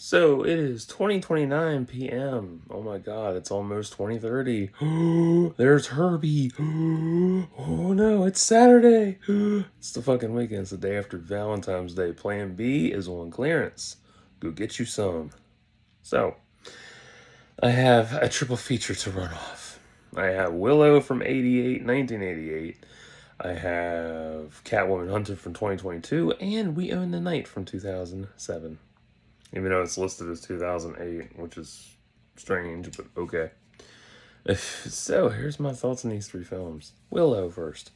So it is 20:29 p.m. Oh my god, it's almost 20:30. There's Herbie. Oh no, it's Saturday. It's the fucking weekend. It's the day after Valentine's Day. Plan B is on clearance. Go get you some. So, I have a triple feature to run off. I have Willow from 1988. I have Catwoman Hunted from 2022. And We Own the Night from 2007. Even though it's listed as 2008, which is strange, but okay. So, here's my thoughts on these three films. Willow first.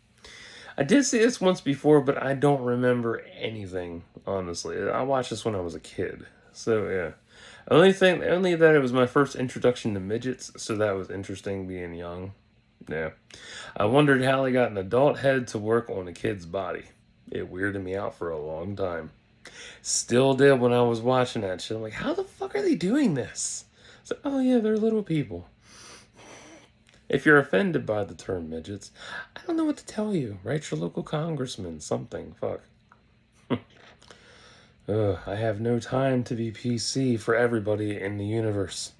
I did see this once before, but I don't remember anything, honestly. I watched this when I was a kid. So, yeah. Only that it was my first introduction to midgets, so that was interesting being young. Yeah. I wondered how they got an adult head to work on a kid's body. It weirded me out for a long time. Still did when I was watching that shit. I'm like, how the fuck are they doing this? It's like, oh yeah, they're little people. If you're offended by the term midgets, I don't know what to tell you. Write your local congressman something. Fuck. I have no time to be PC for everybody in the universe.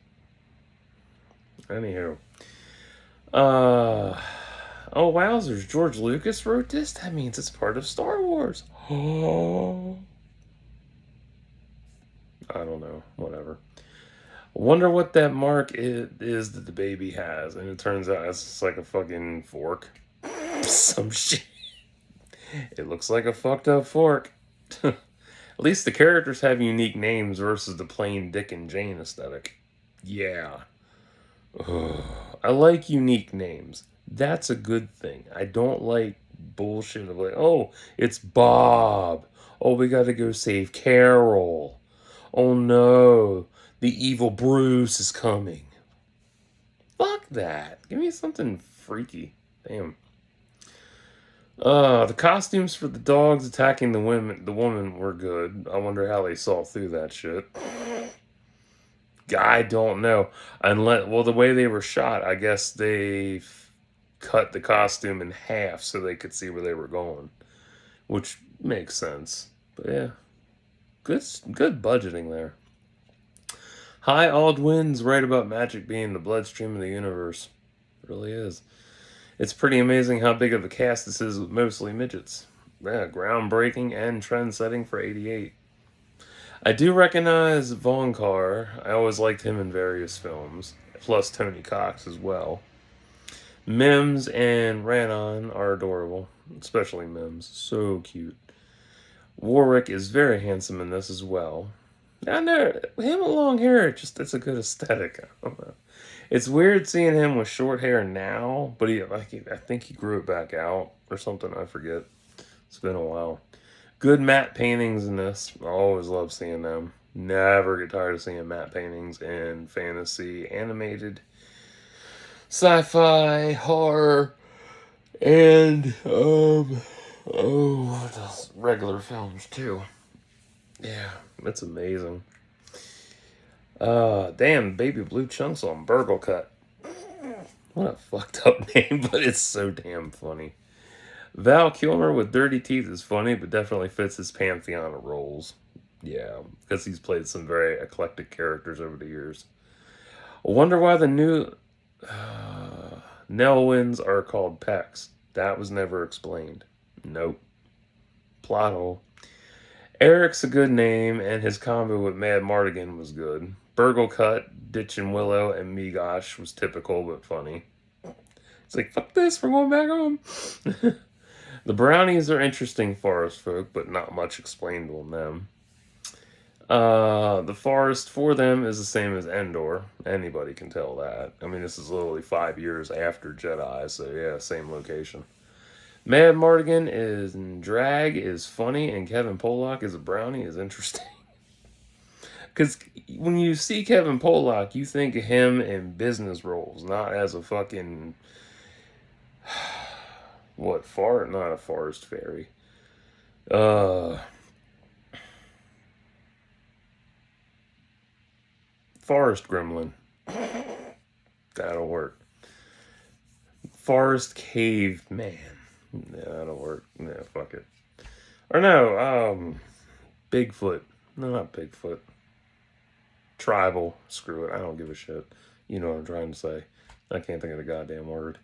Anywho. Oh, wowzers. George Lucas wrote this? That means it's part of Star Wars. Oh. I don't know. Whatever. Wonder what that mark is that the baby has. And it turns out it's just like a fucking fork. Some shit. It looks like a fucked up fork. At least the characters have unique names versus the plain Dick and Jane aesthetic. Yeah. Ugh. I like unique names. That's a good thing. I don't like bullshit of like, oh, it's Bob. Oh, we gotta go save Carol. Oh no, the evil Bruce is coming. Fuck that. Give me something freaky. Damn. The costumes for the dogs attacking the woman were good. I wonder how they saw through that shit. I don't know. Unless, well, the way they were shot, I guess they cut the costume in half so they could see where they were going, which makes sense. But yeah, good budgeting there. High Aldwin's right about magic being the bloodstream of the universe. It really is. It's pretty amazing how big of a cast this is with mostly midgets. Yeah, groundbreaking and trend setting for 88. I do recognize Von Carr. I always liked him in various films, plus Tony Cox as well. Mims and Ranon are adorable, especially Mims. So cute. Warwick is very handsome in this as well. I know him with long hair. It's a good aesthetic. I don't know. It's weird seeing him with short hair now, but I think he grew it back out or something. I forget. It's been a while. Good matte paintings in this. I always love seeing them. Never get tired of seeing matte paintings in fantasy, animated, sci-fi, horror, and what else? Regular films too. Yeah, that's amazing. Damn, baby blue chunks on burgle cut. What a fucked up name, but it's so damn funny. Val Kilmer with dirty teeth is funny, but definitely fits his pantheon of roles. Yeah, because he's played some very eclectic characters over the years. I wonder why the new Nelwyns are called Pecs. That was never explained. Nope. Plot hole. Eric's a good name, and his combo with Mad Mardigan was good. Burgle Cut, Ditch and Willow, and Me Gosh was typical but funny. It's like, fuck this, we're going back home. The brownies are interesting forest folk, but not much explained on them. The forest for them is the same as Endor. Anybody can tell that. I mean, this is literally 5 years after Jedi, so yeah, same location. Mad Mardigan is drag is funny, and Kevin Pollock as a brownie is interesting. Because when you see Kevin Pollock, you think of him in business roles, not as a fucking not a forest fairy. Forest gremlin. That'll work. Forest cave man. Yeah, that'll work. Yeah, fuck it. Or no, Bigfoot. No, not Bigfoot. Tribal. Screw it. I don't give a shit. You know what I'm trying to say. I can't think of the goddamn word.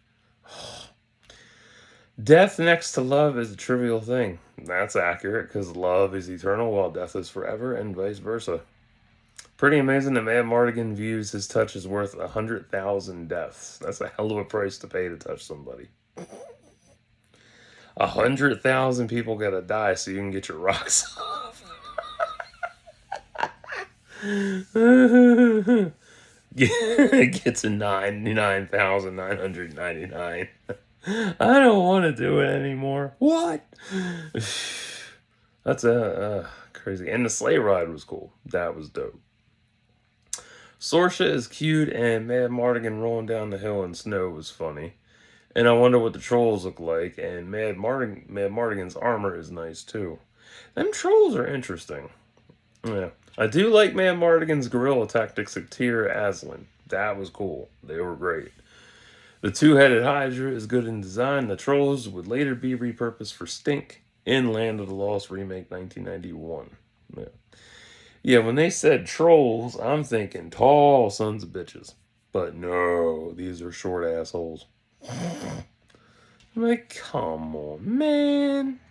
Death next to love is a trivial thing. That's accurate because love is eternal while death is forever and vice versa. Pretty amazing that Mad Mardigan views his touch is worth 100,000 deaths. That's a hell of a price to pay to touch somebody. 100,000 people gotta die so you can get your rocks off. Get to 99,999. I don't want to do it anymore. What? That's crazy. And the sleigh ride was cool. That was dope. Sorsha is cute, and Mad Mardigan rolling down the hill in snow was funny. And I wonder what the trolls look like. And Mad Mardigan's armor is nice too. Them trolls are interesting. Yeah, I do like Mad Mardigan's guerrilla tactics at Tyr Aslan. That was cool. They were great. The two-headed Hydra is good in design. The trolls would later be repurposed for Stink in Land of the Lost Remake 1991. Yeah. Yeah, when they said trolls, I'm thinking tall sons of bitches. But no, these are short assholes. I'm like, come on, man.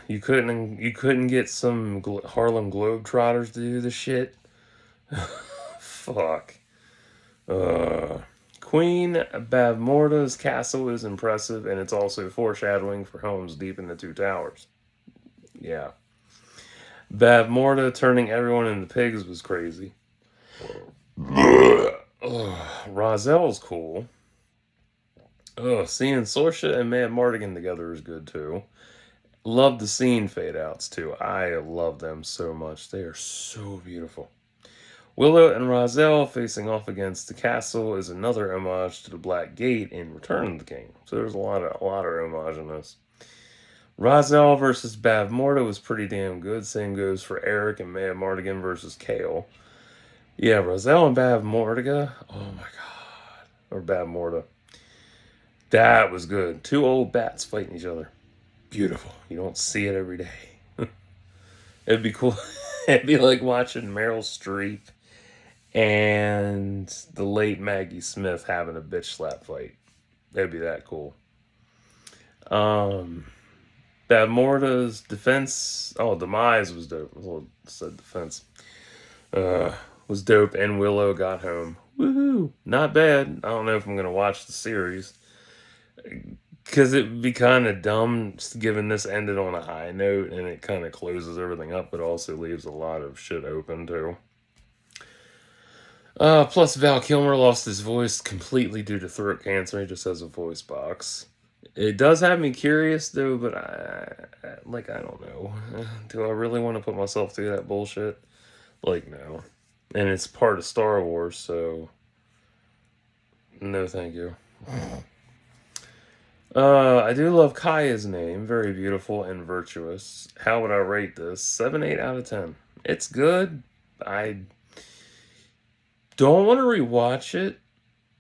You couldn't get some Harlem Globetrotters to do the shit. Fuck. Queen Bavmorda's castle is impressive, and it's also foreshadowing for Helm's Deep in the Two Towers. Yeah. Bavmorda turning everyone into pigs was crazy. Razel's cool. Seeing Sorsha and Mad Mardigan together is good too. Love the scene fade outs too. I love them so much. They are so beautiful. Willow and Razel facing off against the castle is another homage to the Black Gate in Return of the King. So there's a lot of homage in this. Razel versus Bavmorda was pretty damn good. Same goes for Eric and Mad Mardigan versus Kale. Yeah, Razel and Bavmorda. Oh my god. Or Bavmorda. That was good. Two old bats fighting each other. Beautiful. You don't see it every day. It'd be cool. It'd be like watching Meryl Streep and the late Maggie Smith having a bitch slap fight. That'd be that cool. Bavmorda's demise was dope. Well, said defense. Was dope, and Willow got home. Woohoo! Not bad. I don't know if I'm gonna watch the series because it'd be kind of dumb given this ended on a high note and it kind of closes everything up, but also leaves a lot of shit open too. Plus, Val Kilmer lost his voice completely due to throat cancer. He just has a voice box. It does have me curious, though, but I don't know. Do I really want to put myself through that bullshit? Like, no. And it's part of Star Wars, so no thank you. I do love Kaya's name. Very beautiful and virtuous. How would I rate this? 7, 8 out of 10. It's good. I don't want to rewatch it.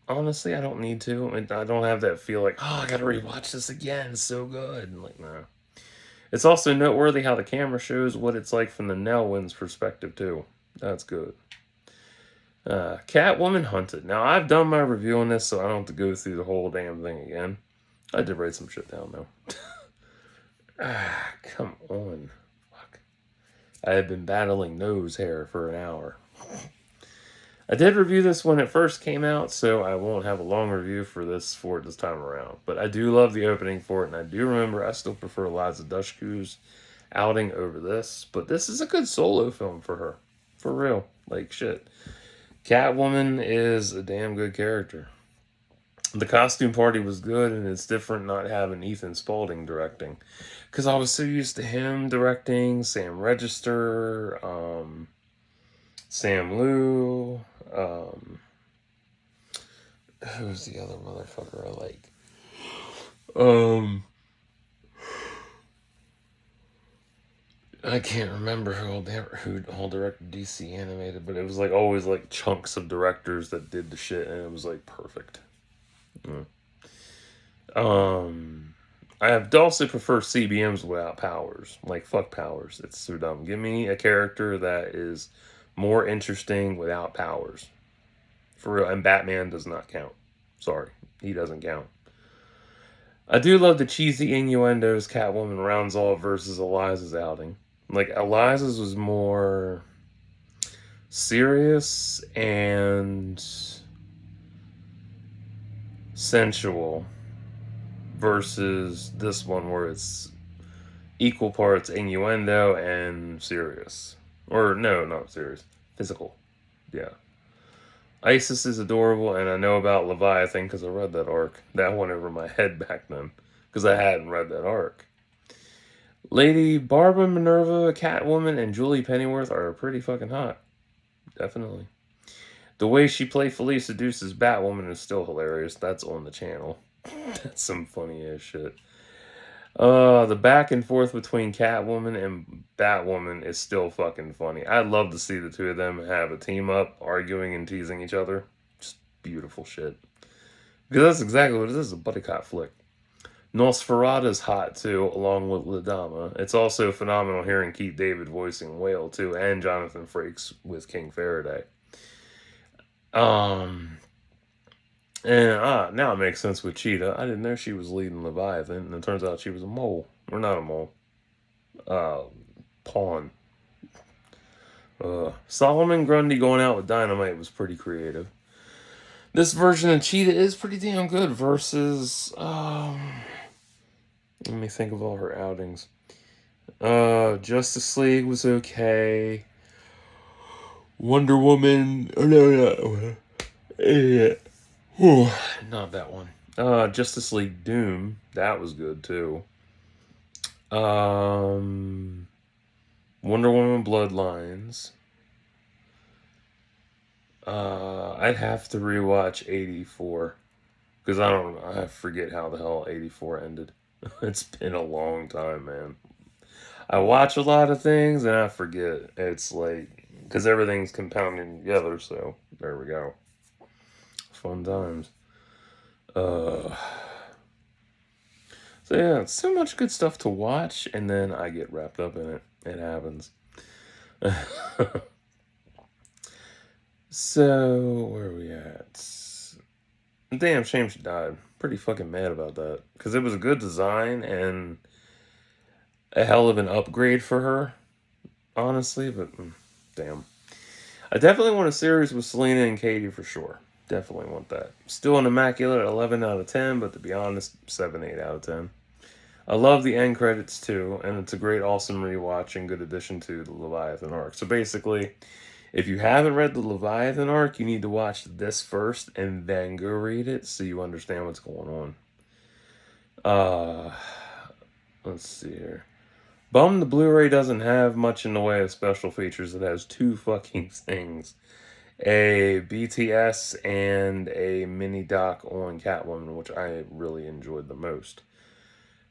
Honestly, I don't need to. I don't have that feel like, oh, I gotta rewatch this again. It's so good. Like, no. It's also noteworthy how the camera shows what it's like from the Nelwyn's perspective, too. That's good. Catwoman Hunted. Now, I've done my review on this, so I don't have to go through the whole damn thing again. I did write some shit down, though. Come on. Fuck. I have been battling nose hair for an hour. I did review this when it first came out, so I won't have a long review for this time around. But I do love the opening for it, and I do remember I still prefer Eliza Dushku's outing over this. But this is a good solo film for her. For real. Like, shit. Catwoman is a damn good character. The costume party was good, and it's different not having Ethan Spalding directing. Because I was so used to him directing, Sam Register, Sam Liu, who's the other motherfucker I like? I can't remember who all directed DC animated, but it was like always like chunks of directors that did the shit, and it was like perfect. I also prefer CBMs without powers. Like, fuck powers. It's so dumb. Give me a character that is more interesting without powers. For real. And Batman does not count. Sorry. He doesn't count. I do love the cheesy innuendos Catwoman rounds off versus Eliza's outing. Like, Eliza's was more serious and sensual versus this one where it's equal parts innuendo and serious. Or, no, not serious. Physical. Yeah. Isis is adorable, and I know about Leviathan because I read that arc. That went over my head back then because I hadn't read that arc. Lady Barbara Minerva, Catwoman, and Julie Pennyworth are pretty fucking hot. Definitely. The way she playfully seduces Batwoman is still hilarious. That's on the channel. That's some funny ass shit. The back and forth between Catwoman and Batwoman is still fucking funny. I'd love to see the two of them have a team up, arguing and teasing each other. Just beautiful shit. Because that's exactly what it is, a buddy cop flick. Nosferatu's hot too, along with Ladama. It's also phenomenal hearing Keith David voicing Whale too, and Jonathan Frakes with King Faraday. And now it makes sense with Cheetah. I didn't know she was leading Leviathan, and it turns out she was a mole. Or not a mole. Pawn. Solomon Grundy going out with Dynamite was pretty creative. This version of Cheetah is pretty damn good versus... let me think of all her outings. Justice League was okay. Wonder Woman... Oh, no. Yeah. Not that one. Justice League Doom. That was good, too. Wonder Woman Bloodlines. I'd have to rewatch 84. Because I forget how the hell 84 ended. It's been a long time, man. I watch a lot of things and I forget. It's like, because everything's compounding together, so there we go. Fun times. So yeah, it's so much good stuff to watch, and then I get wrapped up in it. It happens. So, where are we at? Damn shame she died. Pretty fucking mad about that. Because it was a good design and a hell of an upgrade for her, honestly, but damn. I definitely want a series with Selena and Katie for sure. Definitely want that. Still an immaculate 11 out of 10, but to be honest, 7, 8 out of 10. I love the end credits too, and it's a great, awesome rewatch and good addition to the Leviathan arc. So basically, if you haven't read the Leviathan arc, you need to watch this first and then go read it so you understand what's going on. Let's see here. Bum the Blu-ray doesn't have much in the way of special features. It has 2 fucking things. A BTS and a mini doc on Catwoman, which I really enjoyed the most.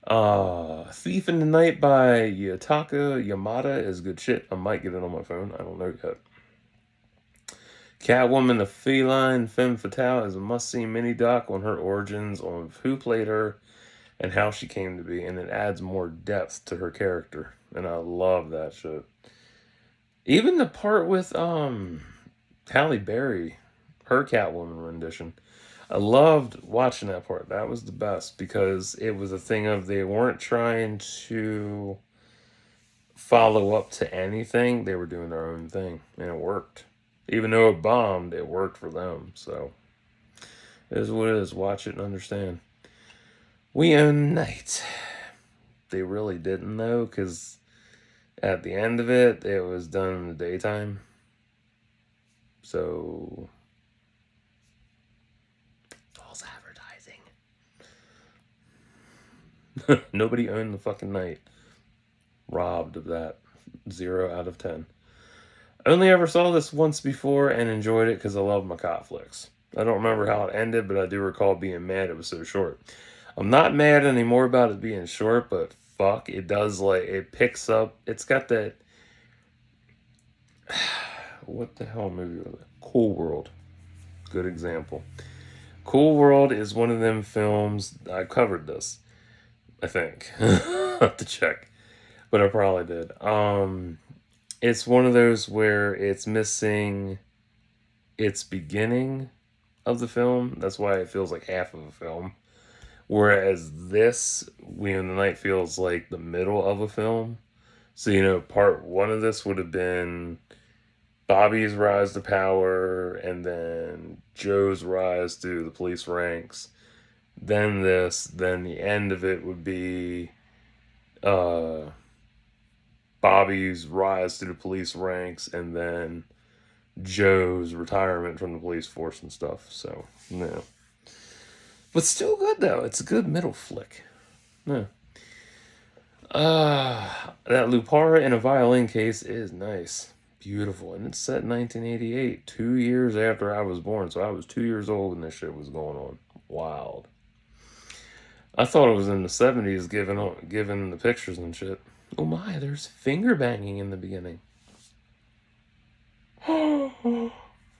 Thief in the Night by Yutaka Yamada is good shit. I might get it on my phone. I don't know yet. Catwoman, the Feline Femme Fatale is a must-see mini-doc on her origins, on who played her, and how she came to be, and it adds more depth to her character, and I love that shit. Even the part with Halle Berry, her Catwoman rendition, I loved watching that part. That was the best because it was a thing of they weren't trying to follow up to anything. They were doing their own thing, and it worked. Even though it bombed, it worked for them. So, it is what it is. Watch it and understand. We own night. They really didn't, though, because at the end of it, it was done in the daytime. So, false advertising. Nobody owned the fucking night. Robbed of that. 0 out of 10. Only ever saw this once before and enjoyed it because I love my cop flicks. I don't remember how it ended, but I do recall being mad it was so short. I'm not mad anymore about it being short, but fuck, it does, like, it picks up. It's got that... What the hell movie was it? Cool World. Good example. Cool World is one of them films, I covered this. I think. I'll have to check. But I probably did. It's one of those where it's missing its beginning of the film. That's why it feels like half of a film. Whereas this, When the Night feels like the middle of a film. So, part one of this would have been Bobby's rise to power and then Joe's rise to the police ranks. Then the end of it would be uh, Bobby's rise to the police ranks and then Joe's retirement from the police force and stuff. So, no. But still good, though. It's a good middle flick. No. That Lupara in a violin case is nice. Beautiful. And it's set in 1988, 2 years after I was born. So I was 2 years old when this shit was going on. Wild. I thought it was in the 70s given the pictures and shit. Oh my, there's finger banging in the beginning.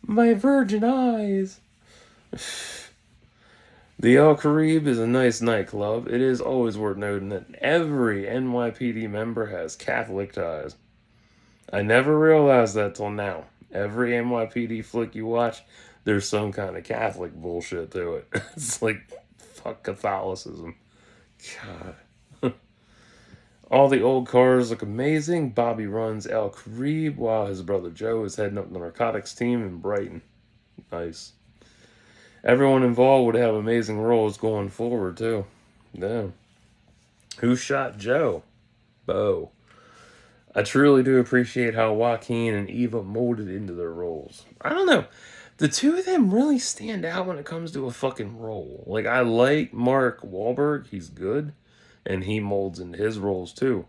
My virgin eyes. The El Caribe is a nice nightclub. It is always worth noting that every NYPD member has Catholic ties. I never realized that till now. Every NYPD flick you watch, there's some kind of Catholic bullshit to it. It's like, fuck Catholicism. God. All the old cars look amazing. Bobby runs El Caribe while his brother Joe is heading up the narcotics team in Brighton. Nice. Everyone involved would have amazing roles going forward, too. Yeah. Who shot Joe? Bo. I truly do appreciate how Joaquin and Eva molded into their roles. I don't know. The two of them really stand out when it comes to a fucking role. Like, I like Mark Wahlberg. He's good. And he molds into his roles, too.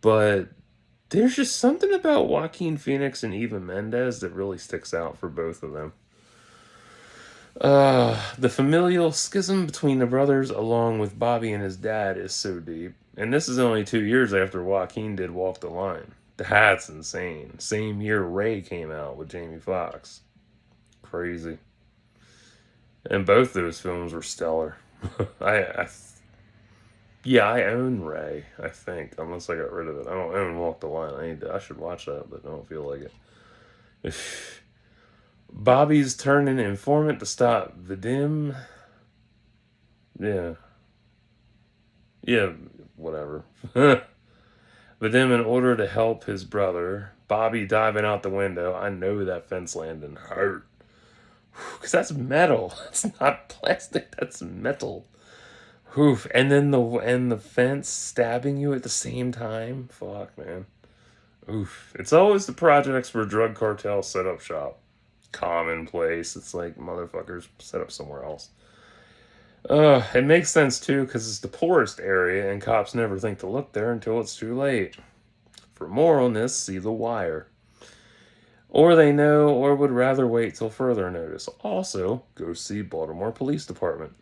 But there's just something about Joaquin Phoenix and Eva Mendes that really sticks out for both of them. The familial schism between the brothers, along with Bobby and his dad, is so deep. And this is only 2 years after Joaquin did Walk the Line. That's insane. Same year Ray came out with Jamie Foxx. Crazy. And both those films were stellar. Yeah, I own Ray, I think, unless I got rid of it. I don't own Walk the Line. I should watch that, but I don't feel like it. Bobby's turning informant to stop Vadim. Yeah. Yeah, whatever. Vadim in order to help his brother. Bobby diving out the window. I know that fence landing hurt. Because that's metal. It's not plastic, that's metal. Oof. And then the fence stabbing you at the same time. Fuck, man. Oof. It's always the projects where drug cartels set up shop. Commonplace. It's like motherfuckers set up somewhere else. It makes sense too because it's the poorest area and cops never think to look there until it's too late. For more on this, see The Wire. Or they know or would rather wait till further notice. Also, go see Baltimore Police Department.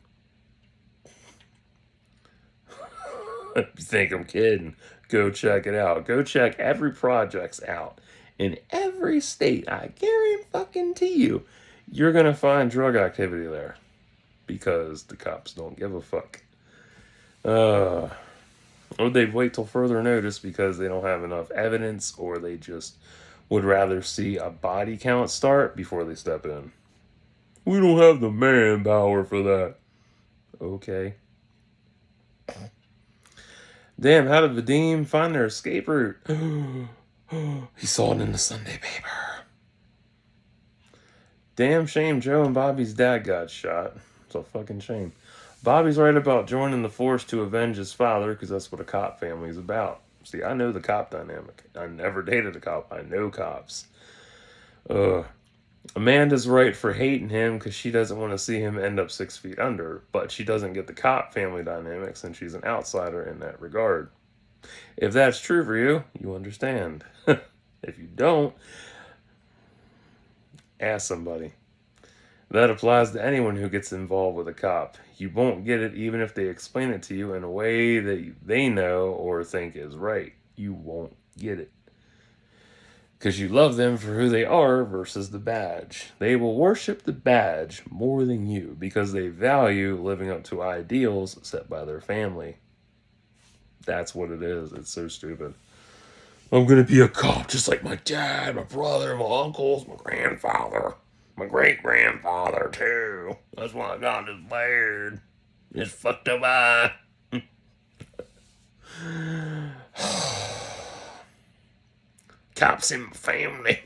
You think I'm kidding? Go check it out. Go check every projects out. In every state, I guarantee you, you're going to find drug activity there. Because the cops don't give a fuck. Or they wait till further notice because they don't have enough evidence, or they just would rather see a body count start before they step in. We don't have the manpower for that. Okay. Damn, how did Vadim find their escape route? He saw it in the Sunday paper. Damn shame Joe and Bobby's dad got shot. It's a fucking shame. Bobby's right about joining the force to avenge his father because that's what a cop family is about. See, I know the cop dynamic. I never dated a cop. I know cops. Amanda's right for hating him because she doesn't want to see him end up 6 feet under, but she doesn't get the cop family dynamics and she's an outsider in that regard. If that's true for you, you understand. If you don't, ask somebody. That applies to anyone who gets involved with a cop. You won't get it even if they explain it to you in a way that they know or think is right. You won't get it. Because you love them for who they are versus the badge. They will worship the badge more than you because they value living up to ideals set by their family. That's what it is. It's so stupid. I'm gonna be a cop just like my dad, my brother, my uncles, my grandfather, my great grandfather too. That's why I got this beard. It's fucked up eye. Cops in my family.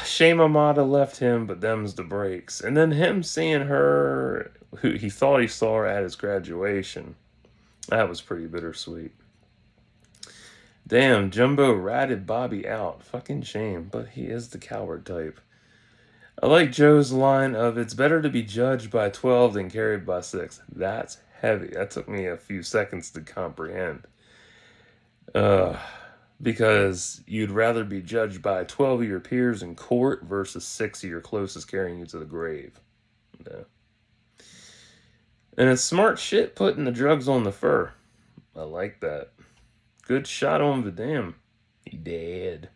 Shame Amada left him, but them's the breaks. And then him seeing her, who he thought he saw her at his graduation. That was pretty bittersweet. Damn, Jumbo ratted Bobby out. Fucking shame, but he is the coward type. I like Joe's line of, it's better to be judged by 12 than carried by 6. That's heavy. That took me a few seconds to comprehend. Because you'd rather be judged by 12 of your peers in court versus 6 of your closest carrying you to the grave. Yeah. And it's smart shit putting the drugs on the fur. I like that. Good shot on Vidam. He dead.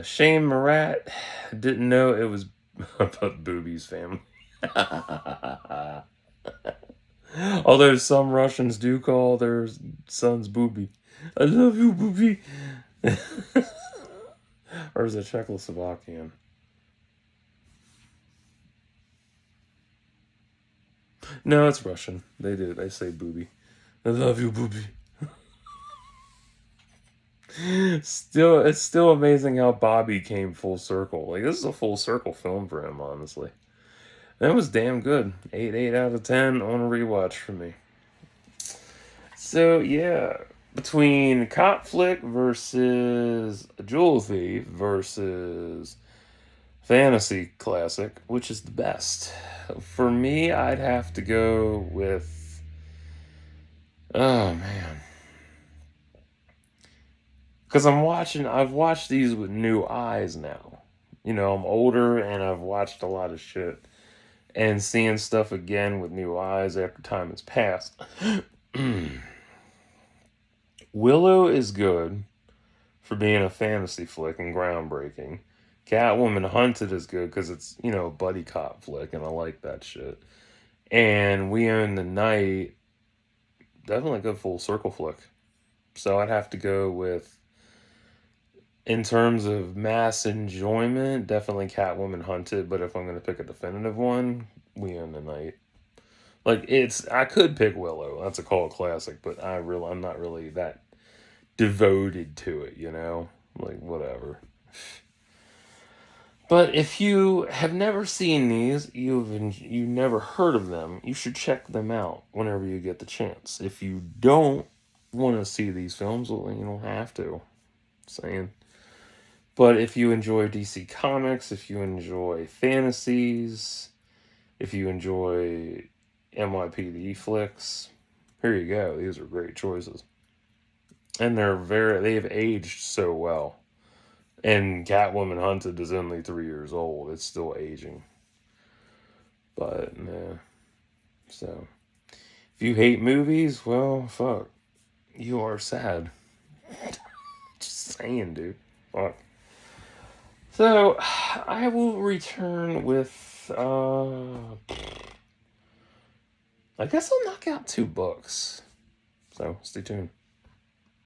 Shane Marat didn't know it was about Booby's family. Although some Russians do call their sons Booby. I love you, Booby. Or is it Czechoslovakian? No, it's Russian. They do. They say Booby. I love you, Booby. It's still amazing how Bobby came full circle. Like, this is a full circle film for him, honestly. That was damn good. 8 out of 10 on a rewatch for me. So, yeah. Between Cop Flick versus a Jewel Thief versus Fantasy Classic, which is the best? For me, I'd have to go with... Oh, man. Because I've watched these with new eyes now. You know, I'm older and I've watched a lot of shit. And seeing stuff again with new eyes after time has passed. Willow is good for being a fantasy flick and groundbreaking. Catwoman Hunted is good because it's, you know, a buddy cop flick, and I like that shit. And We Own the Night, definitely a good full circle flick. So I'd have to go with, in terms of mass enjoyment, definitely Catwoman Hunted, but if I'm going to pick a definitive one, We Own the Night. Like, I could pick Willow. That's a cult classic, but I'm not really that devoted to it, you know? Like, whatever. But if you have never seen these, you've never heard of them, you should check them out whenever you get the chance. If you don't want to see these films, well, you don't have to. Saying. But if you enjoy DC Comics, if you enjoy fantasies, if you enjoy NYPD flicks, here you go. These are great choices. And they've aged so well. And Catwoman Hunted is only 3 years old. It's still aging. But, nah. So, if you hate movies, well, fuck. You are sad. Just saying, dude. Fuck. So, I will return with, I guess I'll knock out 2 books. So, stay tuned.